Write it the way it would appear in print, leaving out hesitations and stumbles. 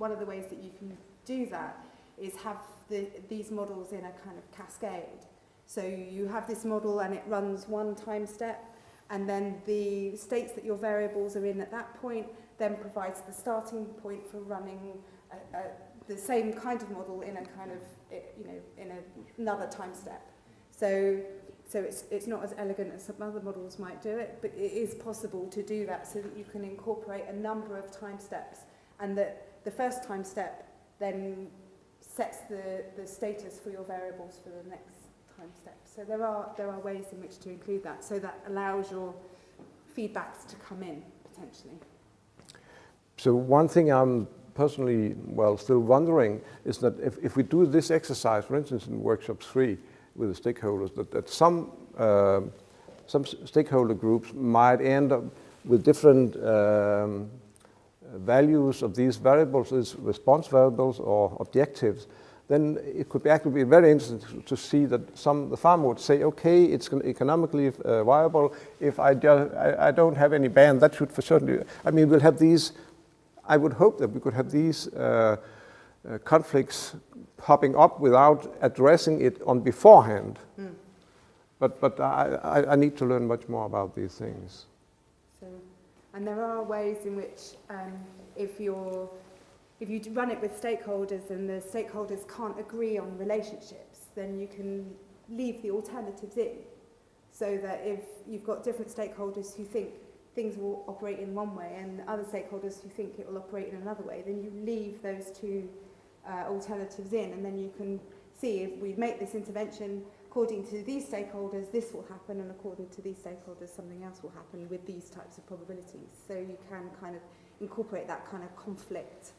one of the ways that you can do that is have these models in a kind of cascade. So you have this model and it runs one time step, and then the states that your variables are in at that point then provides the starting point for running the same kind of model in a kind of, in another time step. So it's not as elegant as some other models might do it, but it is possible to do that so that you can incorporate a number of time steps, and that the first time step then sets the status for your variables for the next time step. So there are ways in which to include that, so that allows your feedbacks to come in, potentially. So one thing I'm personally, still wondering is that if we do this exercise, for instance, in workshop 3 with the stakeholders, that some stakeholder groups might end up with different values of these variables, these response variables or objectives, then it could actually be very interesting to see that the farmer would say, okay, it's economically viable. If I don't have any ban, that should for certainly, we'll have these, I would hope that we could have these conflicts popping up without addressing it on beforehand. Mm. But I need to learn much more about these things. And there are ways in which if you run it with stakeholders and the stakeholders can't agree on relationships, then you can leave the alternatives in, so that if you've got different stakeholders who think things will operate in one way and other stakeholders who think it will operate in another way, then you leave those two alternatives in, and then you can see if we make this intervention according to these stakeholders, this will happen, and according to these stakeholders, something else will happen with these types of probabilities. So you can kind of incorporate that kind of conflict